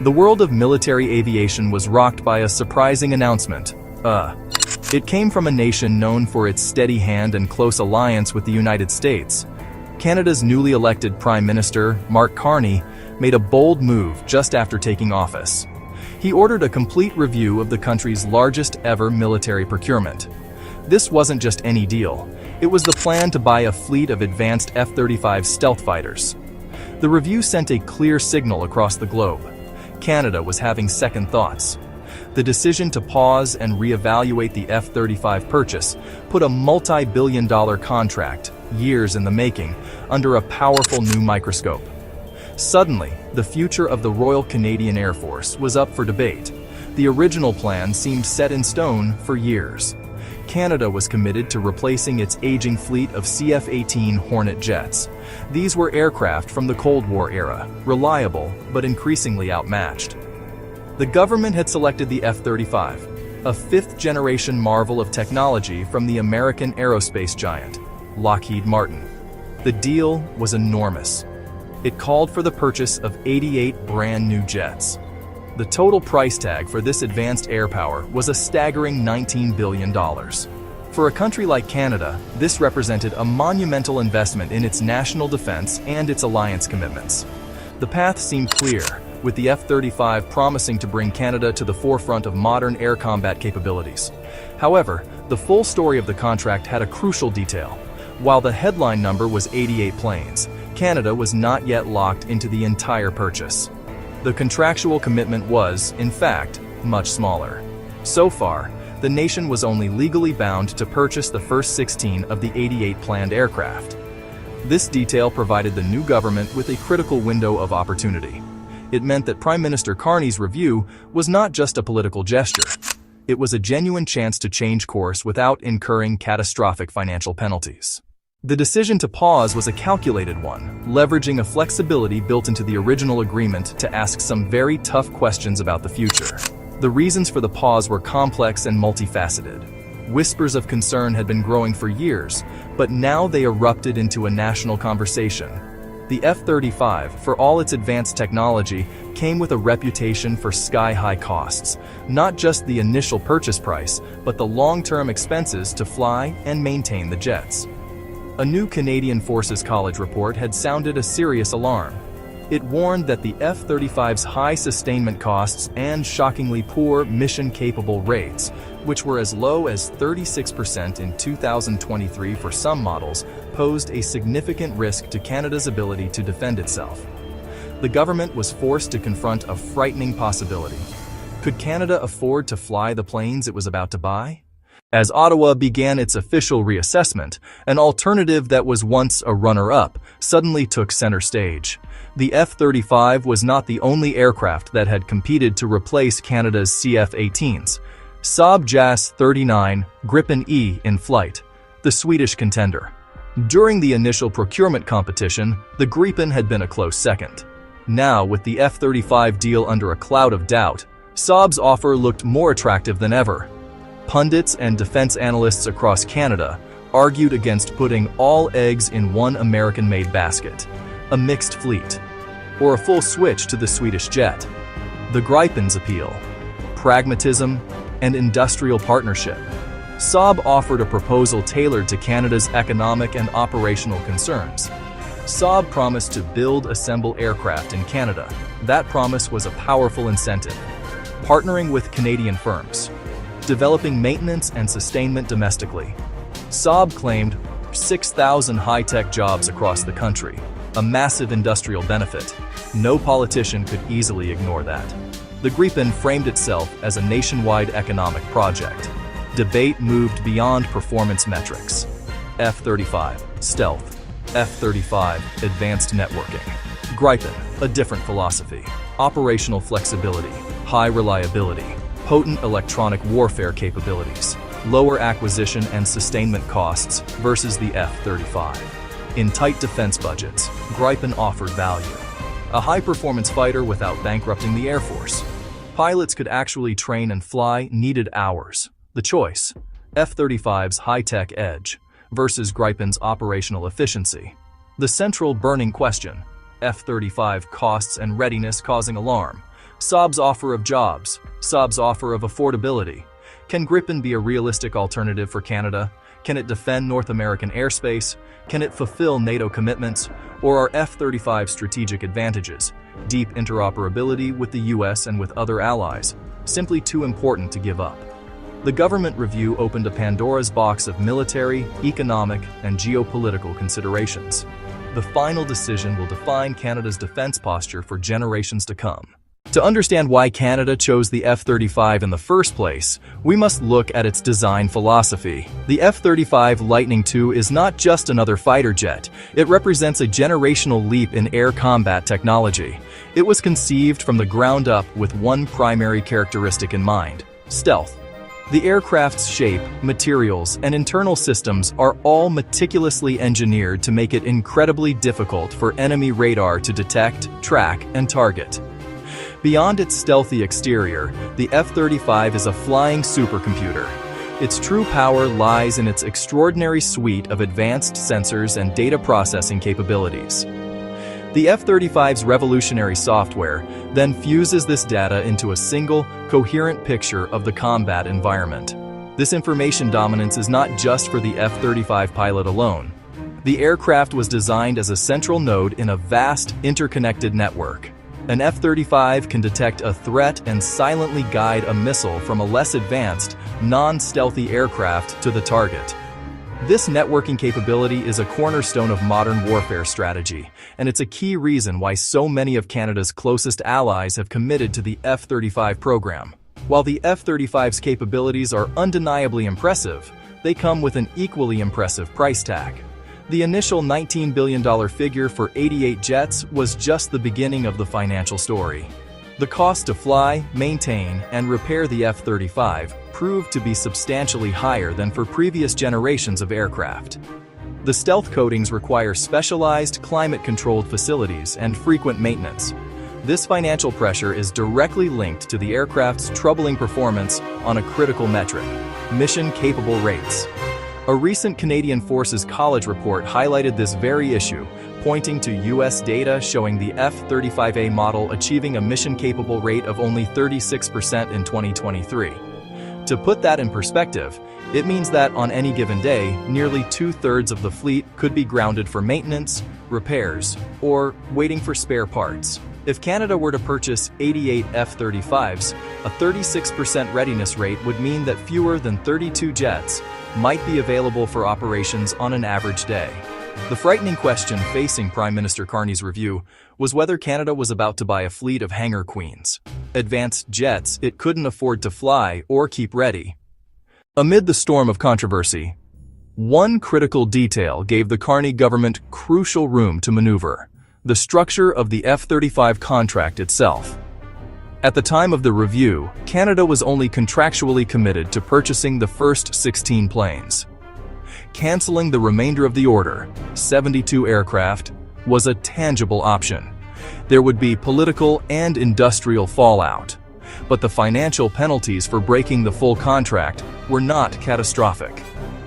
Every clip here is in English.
The world of military aviation was rocked by a surprising announcement. It came from a nation known for its steady hand and close alliance with the United States. Canada's newly elected Prime Minister, Mark Carney, made a bold move just after taking office. He ordered a complete review of the country's largest ever military procurement. This wasn't just any deal. It was the plan to buy a fleet of advanced F-35 stealth fighters. The review sent a clear signal across the globe. Canada was having second thoughts. The decision to pause and reevaluate the F-35 purchase put a multi-billion-dollar contract, years in the making, under a powerful new microscope. Suddenly, the future of the Royal Canadian Air Force was up for debate. The original plan seemed set in stone for years. Canada was committed to replacing its aging fleet of CF-18 Hornet jets. These were aircraft from the Cold War era, reliable but increasingly outmatched. The government had selected the F-35, a fifth-generation marvel of technology from the American aerospace giant, Lockheed Martin. The deal was enormous. It called for the purchase of 88 brand-new jets. The total price tag for this advanced air power was a staggering $19 billion. For a country like Canada, this represented a monumental investment in its national defense and its alliance commitments. The path seemed clear, with the F-35 promising to bring Canada to the forefront of modern air combat capabilities. However, the full story of the contract had a crucial detail. While the headline number was 88 planes, Canada was not yet locked into the entire purchase. The contractual commitment was, in fact, much smaller. So far, the nation was only legally bound to purchase the first 16 of the 88 planned aircraft. This detail provided the new government with a critical window of opportunity. It meant that Prime Minister Carney's review was not just a political gesture. It was a genuine chance to change course without incurring catastrophic financial penalties. The decision to pause was a calculated one, leveraging a flexibility built into the original agreement to ask some very tough questions about the future. The reasons for the pause were complex and multifaceted. Whispers of concern had been growing for years, but now they erupted into a national conversation. The F-35, for all its advanced technology, came with a reputation for sky-high costs, not just the initial purchase price, but the long-term expenses to fly and maintain the jets. A new Canadian Forces College report had sounded a serious alarm. It warned that the F-35's high sustainment costs and shockingly poor mission-capable rates, which were as low as 36% in 2023 for some models, posed a significant risk to Canada's ability to defend itself. The government was forced to confront a frightening possibility. Could Canada afford to fly the planes it was about to buy? As Ottawa began its official reassessment, an alternative that was once a runner-up suddenly took center stage. The F-35 was not the only aircraft that had competed to replace Canada's CF-18s. Saab JAS 39 Gripen E in flight, the Swedish contender. During the initial procurement competition, the Gripen had been a close second. Now, with the F-35 deal under a cloud of doubt, Saab's offer looked more attractive than ever. Pundits and defense analysts across Canada argued against putting all eggs in one American-made basket, a mixed fleet, or a full switch to the Swedish jet. The Gripen's appeal, pragmatism, and industrial partnership. Saab offered a proposal tailored to Canada's economic and operational concerns. Saab promised to build, assemble aircraft in Canada. That promise was a powerful incentive. Partnering with Canadian firms, developing maintenance and sustainment domestically. Saab claimed 6,000 high-tech jobs across the country, a massive industrial benefit. No politician could easily ignore that. The Gripen framed itself as a nationwide economic project. Debate moved beyond performance metrics. F-35, stealth. F-35, advanced networking. Gripen, a different philosophy. Operational flexibility, high reliability, potent electronic warfare capabilities, lower acquisition and sustainment costs versus the F-35. In tight defense budgets, Gripen offered value. A high-performance fighter without bankrupting the Air Force. Pilots could actually train and fly needed hours. The choice, F-35's high-tech edge versus Gripen's operational efficiency. The central burning question, F-35 costs and readiness causing alarm. Saab's offer of jobs, Saab's offer of affordability. Can Gripen be a realistic alternative for Canada? Can it defend North American airspace? Can it fulfill NATO commitments? Or are F-35 strategic advantages, deep interoperability with the US and with other allies, simply too important to give up? The government review opened a Pandora's box of military, economic, and geopolitical considerations. The final decision will define Canada's defense posture for generations to come. To understand why Canada chose the F-35 in the first place, we must look at its design philosophy. The F-35 Lightning II is not just another fighter jet. It represents a generational leap in air combat technology. It was conceived from the ground up with one primary characteristic in mind: stealth. The aircraft's shape, materials, and internal systems are all meticulously engineered to make it incredibly difficult for enemy radar to detect, track, and target. Beyond its stealthy exterior, the F-35 is a flying supercomputer. Its true power lies in its extraordinary suite of advanced sensors and data processing capabilities. The F-35's revolutionary software then fuses this data into a single, coherent picture of the combat environment. This information dominance is not just for the F-35 pilot alone. The aircraft was designed as a central node in a vast, interconnected network. An F-35 can detect a threat and silently guide a missile from a less advanced, non-stealthy aircraft to the target. This networking capability is a cornerstone of modern warfare strategy, and it's a key reason why so many of Canada's closest allies have committed to the F-35 program. While the F-35's capabilities are undeniably impressive, they come with an equally impressive price tag. The initial $19 billion figure for 88 jets was just the beginning of the financial story. The cost to fly, maintain, and repair the F-35 proved to be substantially higher than for previous generations of aircraft. The stealth coatings require specialized, climate-controlled facilities and frequent maintenance. This financial pressure is directly linked to the aircraft's troubling performance on a critical metric: mission-capable rates. A recent Canadian Forces College report highlighted this very issue, pointing to US data showing the F-35A model achieving a mission-capable rate of only 36% in 2023. To put that in perspective, it means that on any given day, nearly two-thirds of the fleet could be grounded for maintenance, repairs, or waiting for spare parts. If Canada were to purchase 88 F-35s, a 36% readiness rate would mean that fewer than 32 jets might be available for operations on an average day. The frightening question facing Prime Minister Carney's review was whether Canada was about to buy a fleet of hangar queens, advanced jets it couldn't afford to fly or keep ready. Amid the storm of controversy, one critical detail gave the Carney government crucial room to maneuver: the structure of the F-35 contract itself. At the time of the review, Canada was only contractually committed to purchasing the first 16 planes. Canceling the remainder of the order, 72 aircraft, was a tangible option. There would be political and industrial fallout, but the financial penalties for breaking the full contract were not catastrophic.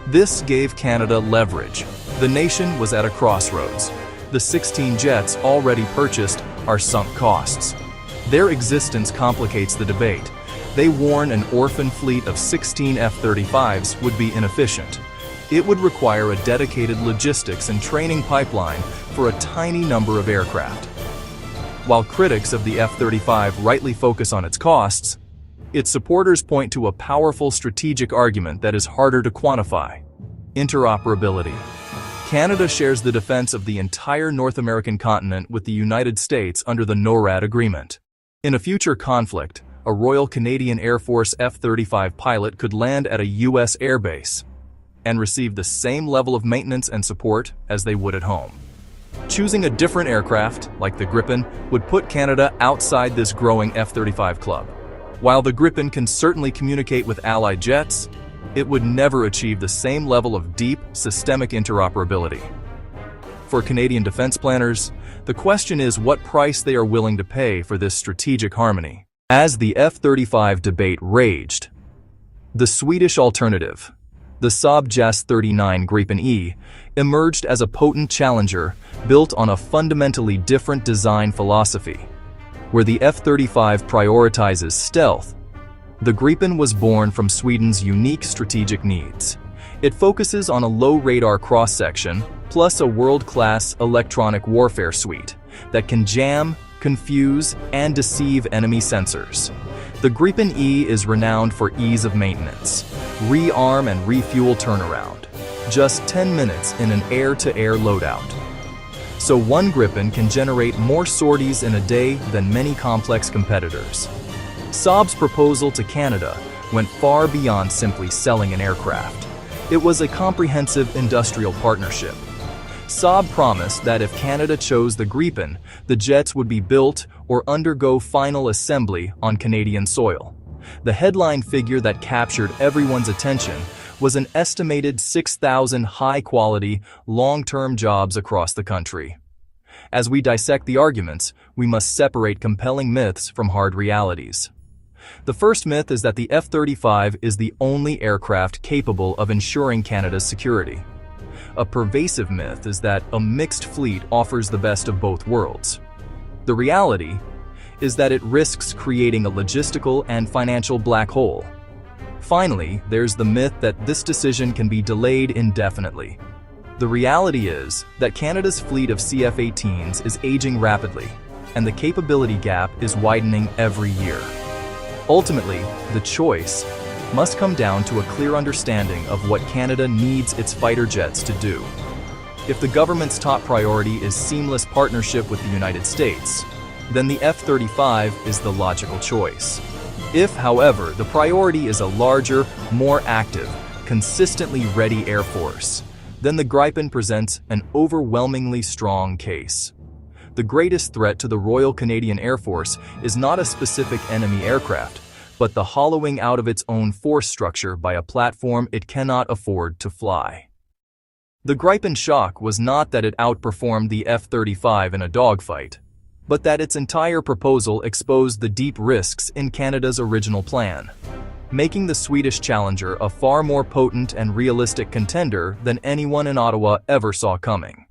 This gave Canada leverage. The nation was at a crossroads. The 16 jets already purchased are sunk costs. Their existence complicates the debate. They warn an orphan fleet of 16 F-35s would be inefficient. It would require a dedicated logistics and training pipeline for a tiny number of aircraft. While critics of the F-35 rightly focus on its costs, its supporters point to a powerful strategic argument that is harder to quantify: interoperability. Canada shares the defense of the entire North American continent with the United States under the NORAD agreement. In a future conflict, a Royal Canadian Air Force F-35 pilot could land at a U.S. airbase and receive the same level of maintenance and support as they would at home. Choosing a different aircraft, like the Gripen, would put Canada outside this growing F-35 club. While the Gripen can certainly communicate with Allied jets, it would never achieve the same level of deep, systemic interoperability. For Canadian defense planners, the question is what price they are willing to pay for this strategic harmony. As the F-35 debate raged, the Swedish alternative, the Saab Jas-39 Gripen E, emerged as a potent challenger built on a fundamentally different design philosophy. where the F-35 prioritizes stealth, the Gripen was born from Sweden's unique strategic needs. It focuses on a low radar cross-section, plus a world-class electronic warfare suite that can jam, confuse, and deceive enemy sensors. The Gripen E is renowned for ease of maintenance, rearm and refuel turnaround, just 10 minutes in an air-to-air loadout. So one Gripen can generate more sorties in a day than many complex competitors. Saab's proposal to Canada went far beyond simply selling an aircraft. It was a comprehensive industrial partnership. Saab promised that if Canada chose the Gripen, the jets would be built or undergo final assembly on Canadian soil. The headline figure that captured everyone's attention was an estimated 6,000 high-quality, long-term jobs across the country. As we dissect the arguments, we must separate compelling myths from hard realities. The first myth is that the F-35 is the only aircraft capable of ensuring Canada's security. A pervasive myth is that a mixed fleet offers the best of both worlds. The reality is that it risks creating a logistical and financial black hole. Finally, there's the myth that this decision can be delayed indefinitely. The reality is that Canada's fleet of CF-18s is aging rapidly, and the capability gap is widening every year. Ultimately, the choice must come down to a clear understanding of what Canada needs its fighter jets to do. If the government's top priority is seamless partnership with the United States, then the F-35 is the logical choice. If, however, the priority is a larger, more active, consistently ready Air Force, then the Gripen presents an overwhelmingly strong case. The greatest threat to the Royal Canadian Air Force is not a specific enemy aircraft, but the hollowing out of its own force structure by a platform it cannot afford to fly. The Gripen shock was not that it outperformed the F-35 in a dogfight, but that its entire proposal exposed the deep risks in Canada's original plan, making the Swedish challenger a far more potent and realistic contender than anyone in Ottawa ever saw coming.